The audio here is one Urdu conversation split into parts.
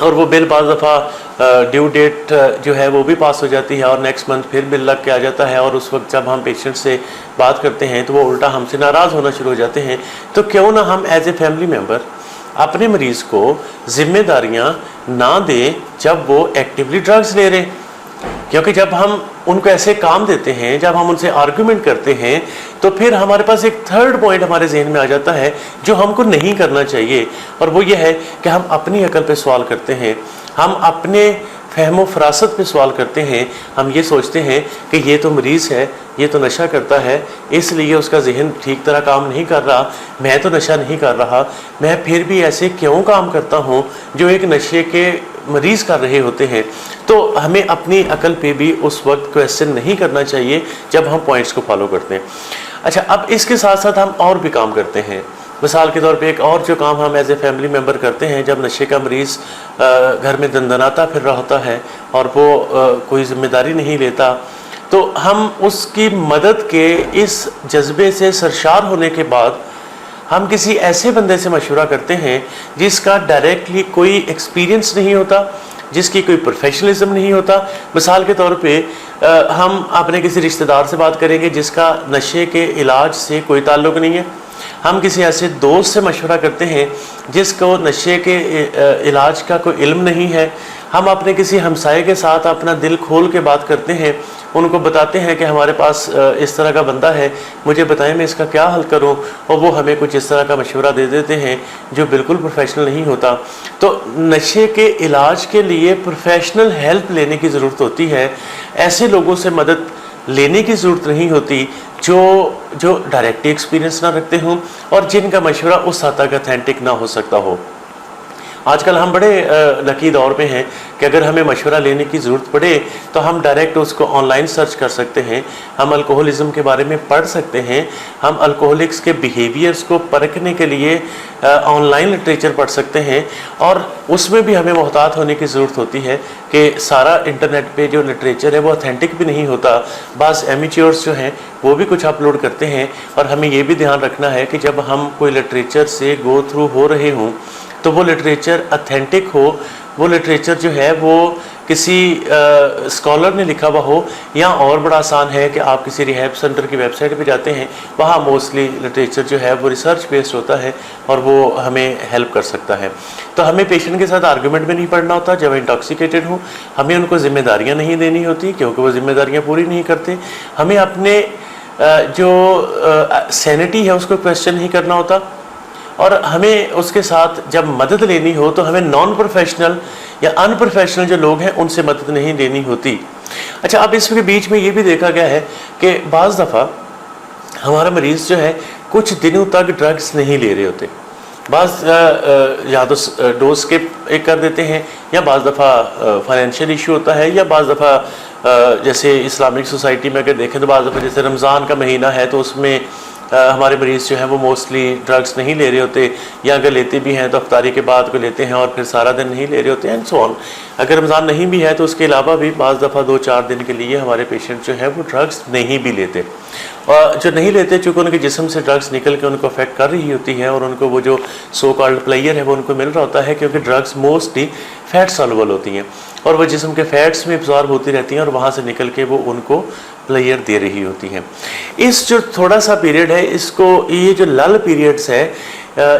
اور وہ بل بعض دفعہ ڈیو ڈیٹ جو ہے وہ بھی پاس ہو جاتی ہے اور نیکسٹ منتھ پھر بل لگ کے آ جاتا ہے، اور اس وقت جب ہم پیشنٹ سے بات کرتے ہیں تو وہ الٹا ہم سے ناراض ہونا شروع ہو جاتے ہیں۔ تو کیوں نہ ہم ایز اے فیملی ممبر اپنے مریض کو ذمہ داریاں نہ دیں جب وہ ایکٹیولی ڈرگز لے رہے ہیں، کیونکہ جب ہم ان کو ایسے کام دیتے ہیں، جب ہم ان سے آرگومنٹ کرتے ہیں، تو پھر ہمارے پاس ایک تھرڈ پوائنٹ ہمارے ذہن میں آ جاتا ہے جو ہم کو نہیں کرنا چاہیے، اور وہ یہ ہے کہ ہم اپنی عقل پہ سوال کرتے ہیں، ہم اپنے فہم و فراست پہ سوال کرتے ہیں۔ ہم یہ سوچتے ہیں کہ یہ تو مریض ہے، یہ تو نشہ کرتا ہے، اس لیے اس کا ذہن ٹھیک طرح کام نہیں کر رہا، میں تو نشہ نہیں کر رہا، میں پھر بھی ایسے کیوں کام کرتا ہوں جو ایک نشے کے مریض کر رہے ہوتے ہیں۔ تو ہمیں اپنی عقل پہ بھی اس وقت کویسچن نہیں کرنا چاہیے جب ہم پوائنٹس کو فالو کرتے ہیں۔ اچھا، اب اس کے ساتھ ساتھ ہم اور بھی کام کرتے ہیں۔ مثال کے طور پہ ایک اور جو کام ہم ایز اے فیملی ممبر کرتے ہیں، جب نشے کا مریض گھر میں دندناتا پھر رہا ہوتا ہے اور وہ کوئی ذمہ داری نہیں لیتا، تو ہم اس کی مدد کے اس جذبے سے سرشار ہونے کے بعد ہم کسی ایسے بندے سے مشورہ کرتے ہیں جس کا ڈائریکٹلی کوئی ایکسپیرینس نہیں ہوتا، جس کی کوئی پروفیشنلزم نہیں ہوتا۔ مثال کے طور پہ ہم اپنے کسی رشتہ دار سے بات کریں گے جس کا نشے کے علاج سے کوئی تعلق نہیں ہے، ہم کسی ایسے دوست سے مشورہ کرتے ہیں جس کو نشے کے علاج کا کوئی علم نہیں ہے، ہم اپنے کسی ہمسائے کے ساتھ اپنا دل کھول کے بات کرتے ہیں، ان کو بتاتے ہیں کہ ہمارے پاس اس طرح کا بندہ ہے، مجھے بتائیں میں اس کا کیا حل کروں، اور وہ ہمیں کچھ اس طرح کا مشورہ دے دیتے ہیں جو بالکل پروفیشنل نہیں ہوتا۔ تو نشے کے علاج کے لیے پروفیشنل ہیلپ لینے کی ضرورت ہوتی ہے، ایسے لوگوں سے مدد لینے کی ضرورت نہیں ہوتی جو ڈائریکٹ ایکسپیرینس نہ رکھتے ہوں اور جن کا مشورہ اس حد تک اتھینٹک نہ ہو سکتا ہو۔ آج کل ہم بڑے لکی دور میں ہیں کہ اگر ہمیں مشورہ لینے کی ضرورت پڑے تو ہم ڈائریکٹ اس کو آن لائن سرچ کر سکتے ہیں، ہم الکوہلزم کے بارے میں پڑھ سکتے ہیں، ہم الکوہلکس کے بیہیویئرز کو پرکھنے کے لیے آن لائن لٹریچر پڑھ سکتے ہیں، اور اس میں بھی ہمیں محتاط ہونے کی ضرورت ہوتی ہے کہ سارا انٹرنیٹ پہ جو لٹریچر ہے وہ اتھینٹک بھی نہیں ہوتا، بعض ایمیچیورز جو ہیں وہ بھی کچھ اپلوڈ کرتے ہیں، اور ہمیں یہ بھی دھیان رکھنا ہے کہ جب ہم کوئی لٹریچر سے گو تھرو ہو رہے ہوں تو وہ لٹریچر اتھینٹک ہو، وہ لٹریچر جو ہے وہ کسی اسکالر نے لکھا ہوا ہو، یا اور بڑا آسان ہے کہ آپ کسی ریہیب سینٹر کی ویب سائٹ پہ جاتے ہیں، وہاں موسٹلی لٹریچر جو ہے وہ ریسرچ بیسڈ ہوتا ہے اور وہ ہمیں ہیلپ کر سکتا ہے۔ تو ہمیں پیشنٹ کے ساتھ آرگومنٹ میں نہیں پڑھنا ہوتا جب انٹاکسیکیٹڈ ہوں، ہمیں ان کو ذمہ داریاں نہیں دینی ہوتی کیونکہ وہ ذمہ داریاں پوری نہیں کرتے، ہمیں اپنے جو سینٹی ہے اس کو کویسچن نہیں کرنا ہوتا، اور ہمیں اس کے ساتھ جب مدد لینی ہو تو ہمیں نان پروفیشنل یا ان پروفیشنل جو لوگ ہیں ان سے مدد نہیں لینی ہوتی۔ اچھا، اب اس کے بیچ میں یہ بھی دیکھا گیا ہے کہ بعض دفعہ ہمارا مریض جو ہے کچھ دنوں تک ڈرگز نہیں لے رہے ہوتے، بعض یا تو ڈوز اسکپ کر دیتے ہیں، یا بعض دفعہ فائنینشیل ایشو ہوتا ہے، یا بعض دفعہ جیسے اسلامک سوسائٹی میں اگر دیکھیں تو بعض دفعہ جیسے رمضان کا مہینہ ہے تو اس میں ہمارے مریض جو ہیں وہ موسٹلی ڈرگز نہیں لے رہے ہوتے، یا اگر لیتے بھی ہیں تو افطاری کے بعد کو لیتے ہیں اور پھر سارا دن نہیں لے رہے ہوتے ہیں، اینڈ سو آن۔ اگر رمضان نہیں بھی ہے تو اس کے علاوہ بھی بعض دفعہ 2-4 دن کے لیے ہمارے پیشنٹ جو ہیں وہ ڈرگز نہیں بھی لیتے، اور جو نہیں لیتے چونکہ ان کے جسم سے ڈرگز نکل کے ان کو افیکٹ کر رہی ہوتی ہے اور ان کو وہ جو سو کالڈ پلیئر ہے وہ ان کو مل رہا ہوتا ہے، کیونکہ ڈرگز موسٹلی فیٹ سالوبل ہوتی ہیں اور وہ جسم کے فیٹس میں ابزارب ہوتی رہتی ہیں اور وہاں سے نکل کے وہ ان کو پلیئر دے رہی ہوتی ہیں۔ اس جو تھوڑا سا پیریڈ ہے، اس کو یہ جو لل پیریڈز ہے،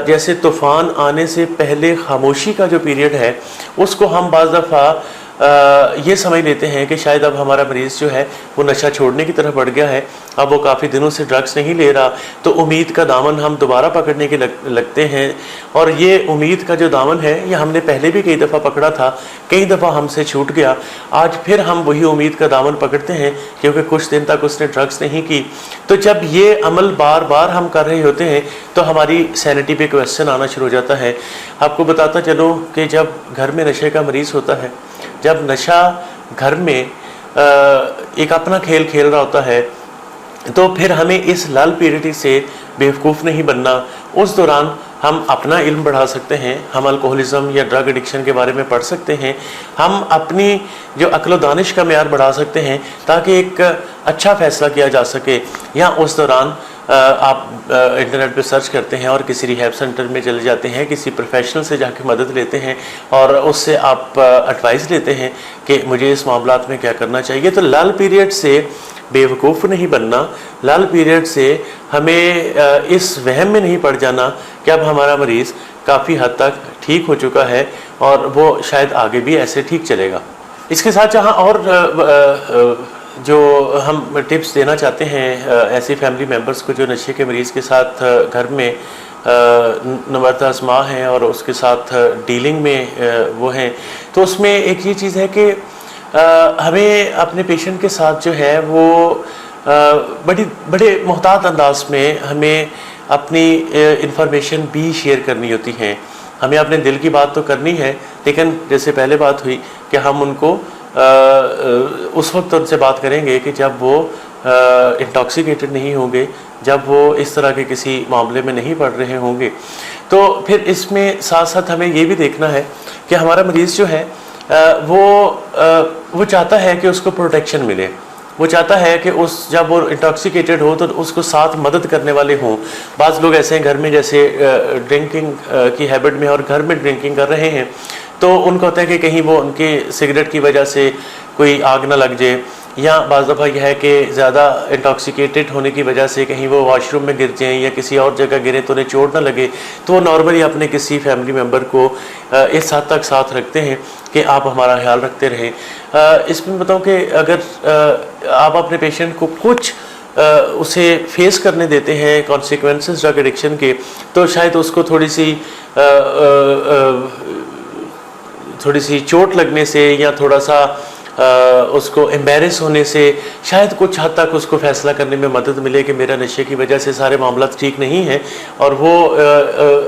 جیسے طوفان آنے سے پہلے خاموشی کا جو پیریڈ ہے، اس کو ہم بعض دفعہ یہ سمجھ لیتے ہیں کہ شاید اب ہمارا مریض جو ہے وہ نشہ چھوڑنے کی طرف بڑھ گیا ہے، اب وہ کافی دنوں سے ڈرگز نہیں لے رہا، تو امید کا دامن ہم دوبارہ پکڑنے کے لگتے ہیں، اور یہ امید کا جو دامن ہے یہ ہم نے پہلے بھی کئی دفعہ پکڑا تھا، کئی دفعہ ہم سے چھوٹ گیا، آج پھر ہم وہی امید کا دامن پکڑتے ہیں کیونکہ کچھ دن تک اس نے ڈرگز نہیں کی۔ تو جب یہ عمل بار بار ہم کر رہے ہوتے ہیں تو ہماری سینٹی پہ کویسچن آنا شروع ہو جاتا ہے۔ آپ کو بتاتا چلوں کہ جب گھر میں نشے کا مریض ہوتا ہے، جب نشہ گھر میں ایک اپنا کھیل کھیل رہا ہوتا ہے، تو پھر ہمیں اس لال پیریڈ سے بیوقوف نہیں بننا۔ اس دوران ہم اپنا علم بڑھا سکتے ہیں، ہم الکوہلزم یا ڈرگ ایڈکشن کے بارے میں پڑھ سکتے ہیں، ہم اپنی جو عقل و دانش کا معیار بڑھا سکتے ہیں تاکہ ایک اچھا فیصلہ کیا جا سکے، یا اس دوران آپ انٹرنیٹ پہ سرچ کرتے ہیں اور کسی ریہیب سینٹر میں چلے جاتے ہیں, کسی پروفیشنل سے جا کے مدد لیتے ہیں اور اس سے آپ ایڈوائز لیتے ہیں کہ مجھے اس معاملات میں کیا کرنا چاہیے. تو لال پیریڈ سے بے وقوف نہیں بننا, لال پیریڈ سے ہمیں اس وہم میں نہیں پڑ جانا کہ اب ہمارا مریض کافی حد تک ٹھیک ہو چکا ہے اور وہ شاید آگے بھی ایسے ٹھیک چلے گا. اس کے ساتھ جہاں اور جو ہم ٹپس دینا چاہتے ہیں ایسی فیملی ممبرز کو جو نشے کے مریض کے ساتھ گھر میں نمرتاز ماں ہیں اور اس کے ساتھ ڈیلنگ میں وہ ہیں, تو اس میں ایک یہ چیز ہے کہ ہمیں اپنے پیشنٹ کے ساتھ جو ہے وہ بڑے محتاط انداز میں ہمیں اپنی انفارمیشن بھی شیئر کرنی ہوتی ہیں. ہمیں اپنے دل کی بات تو کرنی ہے, لیکن جیسے پہلے بات ہوئی کہ ہم ان کو اس وقت ان سے بات کریں گے کہ جب وہ انٹاکسیکیٹڈ نہیں ہوں گے, جب وہ اس طرح کے کسی معاملے میں نہیں پڑ رہے ہوں گے. تو پھر اس میں ساتھ ساتھ ہمیں یہ بھی دیکھنا ہے کہ ہمارا مریض جو ہے وہ چاہتا ہے کہ اس کو پروٹیکشن ملے, وہ چاہتا ہے کہ جب وہ انٹاکسیکیٹڈ ہو تو اس کو ساتھ مدد کرنے والے ہوں. بعض لوگ ایسے ہیں گھر میں جیسے ڈرنکنگ کی ہیبٹ میں اور گھر میں ڈرنکنگ کر رہے ہیں, تو ان کو ہوتا ہے کہ کہیں وہ ان کے سگریٹ کی وجہ سے کوئی آگ نہ لگ جائے, یا بعض دفعہ یہ ہے کہ زیادہ انٹاکسیکیٹڈ ہونے کی وجہ سے کہیں وہ واش روم میں گر جائیں یا کسی اور جگہ گریں تو انہیں چوٹ نہ لگے, تو وہ نارملی اپنے کسی فیملی ممبر کو اس حد تک ساتھ رکھتے ہیں کہ آپ ہمارا خیال رکھتے رہیں. اس میں بتاؤں کہ اگر آپ اپنے پیشنٹ کو کچھ اسے فیس کرنے دیتے ہیں کانسیکوینسز ڈرگ ایڈکشن کے, تو شاید اس کو تھوڑی سی چوٹ لگنے سے یا تھوڑا سا اس کو امبیرس ہونے سے شاید کچھ حد تک اس کو فیصلہ کرنے میں مدد ملے کہ میرا نشے کی وجہ سے سارے معاملات ٹھیک نہیں ہیں, اور وہ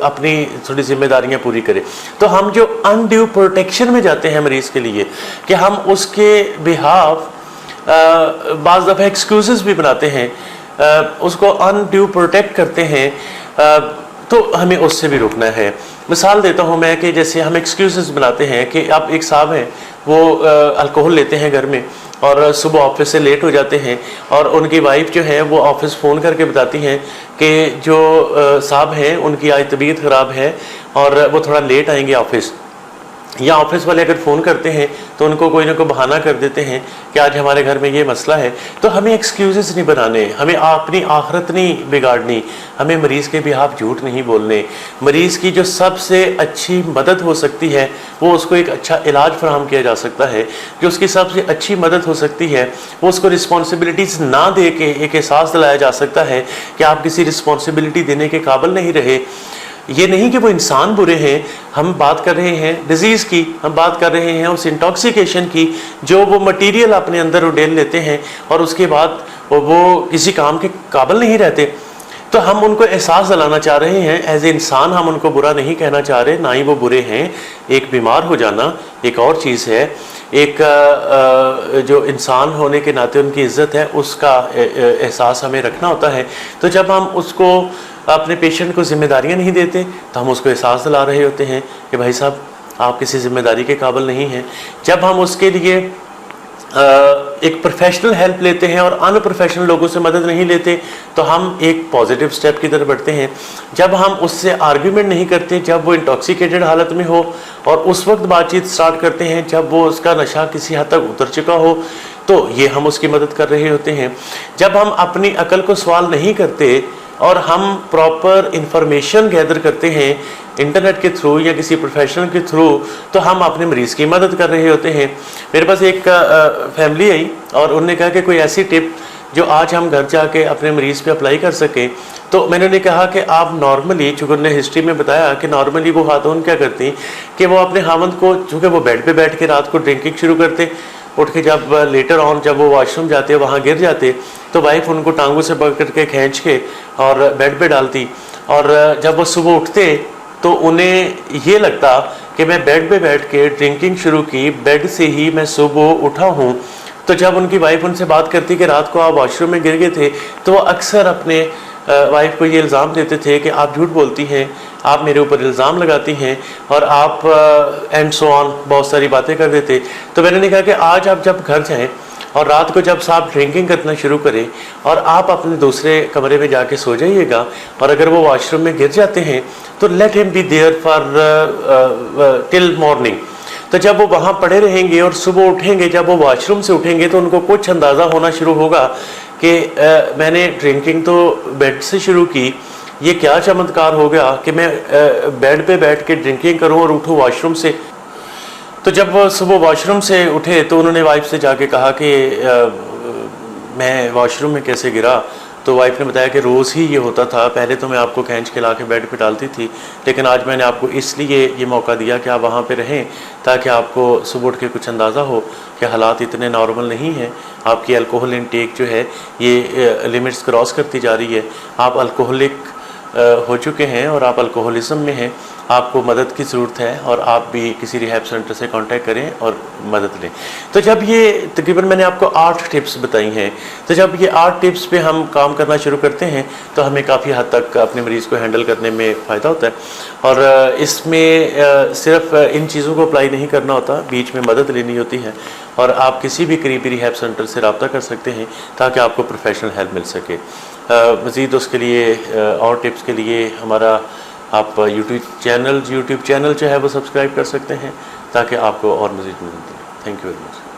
اپنی تھوڑی ذمہ داریاں پوری کرے. تو ہم جو انڈیو پروٹیکشن میں جاتے ہیں مریض کے لیے کہ ہم اس کے بہاف بعض دفعہ ایکسکیوزز بھی بناتے ہیں, اس کو انڈیو پروٹیکٹ کرتے ہیں, تو ہمیں اس سے بھی رکنا ہے. مثال دیتا ہوں میں کہ جیسے ہم ایکسکیوزز بناتے ہیں کہ اب ایک صاحب ہیں وہ الکوہل لیتے ہیں گھر میں اور صبح آفس سے لیٹ ہو جاتے ہیں, اور ان کی وائف جو ہے وہ آفس فون کر کے بتاتی ہیں کہ جو صاحب ہیں ان کی آج طبیعت خراب ہے اور وہ تھوڑا لیٹ آئیں گے آفس. یا آفس والے اگر فون کرتے ہیں تو ان کو کوئی نہ کوئی بہانہ کر دیتے ہیں کہ آج ہمارے گھر میں یہ مسئلہ ہے. تو ہمیں ایکسکیوزز نہیں بنانے, ہمیں اپنی آخرت نہیں بگاڑنی, ہمیں مریض کے بہاف جھوٹ نہیں بولنے. مریض کی جو سب سے اچھی مدد ہو سکتی ہے وہ اس کو ایک اچھا علاج فراہم کیا جا سکتا ہے. جو اس کی سب سے اچھی مدد ہو سکتی ہے وہ اس کو رسپانسبلٹیز نہ دے کے ایک احساس دلایا جا سکتا ہے کہ آپ کسی رسپانسبلٹی دینے کے قابل نہیں رہے. یہ نہیں کہ وہ انسان برے ہیں, ہم بات کر رہے ہیں ڈیزیز کی, ہم بات کر رہے ہیں اس انٹاکسیکیشن کی جو وہ مٹیریل اپنے اندر اڈیل لیتے ہیں اور اس کے بعد وہ کسی کام کے قابل نہیں رہتے. تو ہم ان کو احساس دلانا چاہ رہے ہیں, ایز اے انسان ہم ان کو برا نہیں کہنا چاہ رہے, نہ ہی وہ برے ہیں. ایک بیمار ہو جانا ایک اور چیز ہے, ایک جو انسان ہونے کے ناطے ان کی عزت ہے اس کا احساس ہمیں رکھنا ہوتا ہے. تو جب ہم اس کو اپنے پیشنٹ کو ذمہ داریاں نہیں دیتے تو ہم اس کو احساس دلا رہے ہوتے ہیں کہ بھائی صاحب آپ کسی ذمہ داری کے قابل نہیں ہیں. جب ہم اس کے لیے ایک پروفیشنل ہیلپ لیتے ہیں اور ان پروفیشنل لوگوں سے مدد نہیں لیتے تو ہم ایک پازیٹیو سٹیپ کی طرف بڑھتے ہیں. جب ہم اس سے آرگیومنٹ نہیں کرتے جب وہ انٹاکسیکیٹڈ حالت میں ہو, اور اس وقت بات چیت سٹارٹ کرتے ہیں جب وہ اس کا نشہ کسی حد تک اتر چکا ہو, تو یہ ہم اس کی مدد کر رہے ہوتے ہیں. جب ہم اپنی عقل کو سوال نہیں کرتے اور ہم پراپر انفارمیشن گیدر کرتے ہیں انٹرنیٹ کے تھرو یا کسی پروفیشنل کے تھرو, تو ہم اپنے مریض کی مدد کر رہے ہوتے ہیں. میرے پاس ایک فیملی آئی اور انہوں نے کہا کہ کوئی ایسی ٹپ جو آج ہم گھر جا کے اپنے مریض پہ اپلائی کر سکیں. تو میں نے انہیں کہا کہ آپ نارملی, چونکہ انہوں نے ہسٹری میں بتایا کہ نارملی وہ خاتون کیا کرتی کہ وہ اپنے خاوند کو, چونکہ وہ بیڈ پہ بیٹھ کے رات کو ڈرنکنگ شروع کرتے, اٹھ کے جب لیٹر آن جب وہ واش روم جاتے وہاں گر جاتے تو وائف ان کو ٹانگوں سے پکڑ کے کھینچ کے اور بیڈ پہ ڈالتی, اور جب وہ صبح اٹھتے تو انہیں یہ لگتا کہ میں بیڈ پہ بیٹھ کے ڈرنکنگ شروع کی, بیڈ سے ہی میں صبح اٹھا ہوں. تو جب ان کی وائف ان سے بات کرتی کہ رات کو آپ واش روم میں گر گئے تھے, تو وہ اکثر اپنے وائف کو یہ الزام دیتے تھے کہ آپ جھوٹ بولتی ہیں, آپ میرے اوپر الزام لگاتی ہیں اور آپ اینڈ سو آن بہت ساری باتیں کر دیتے. تو میں نے کہا کہ آج آپ جب گھر جائیں اور رات کو جب صاحب ڈرنکنگ کرنا شروع کریں اور آپ اپنے دوسرے کمرے میں جا کے سو جائیے گا، اور اگر وہ واش روم میں گر جاتے ہیں تو لیٹ ہم be there for till morning. تو جب وہ وہاں پڑے رہیں گے اور صبح اٹھیں گے، جب وہ واش روم سے اٹھیں گے تو ان کو کچھ اندازہ ہونا شروع ہوگا کہ میں نے ڈرنکنگ تو بیڈ سے شروع کی، یہ کیا چمتکار ہو گیا کہ میں بیڈ پہ بیٹھ کے ڈرنکنگ کروں اور اٹھوں واش روم سے. تو جب وہ صبح واش روم سے اٹھے تو انہوں نے وائف سے جا کے کہا کہ میں واش روم میں کیسے گرا. تو وائف نے بتایا کہ روز ہی یہ ہوتا تھا، پہلے تو میں آپ کو کھینچ کے لا کے بیڈ پہ ڈالتی تھی، لیکن آج میں نے آپ کو اس لیے یہ موقع دیا کہ آپ وہاں پہ رہیں تاکہ آپ کو صبح اٹھ کے کچھ اندازہ ہو کہ حالات اتنے نارمل نہیں ہیں. آپ کی الکوہل انٹیک جو ہے یہ لمٹس کراس کرتی جا رہی ہے، آپ الکوہلک ہو چکے ہیں اور آپ الکوہلزم میں ہیں، آپ کو مدد کی ضرورت ہے اور آپ بھی کسی ریہیب سینٹر سے کانٹیکٹ کریں اور مدد لیں. تو جب یہ تقریباً میں نے آپ کو 8 ٹپس بتائی ہیں، تو جب یہ 8 ٹپس پہ ہم کام کرنا شروع کرتے ہیں تو ہمیں کافی حد تک اپنے مریض کو ہینڈل کرنے میں فائدہ ہوتا ہے. اور اس میں صرف ان چیزوں کو اپلائی نہیں کرنا ہوتا، بیچ میں مدد لینی ہوتی ہے، اور آپ کسی بھی قریبی ریہیب سینٹر سے رابطہ کر سکتے ہیں تاکہ آپ کو پروفیشنل ہیلپ مل سکے. مزید اس کے لیے اور ٹپس کے لیے ہمارا آپ یوٹیوب چینل جو ہے وہ سبسکرائب کر سکتے ہیں تاکہ آپ کو اور مزید مدد ملے. Thank you very much.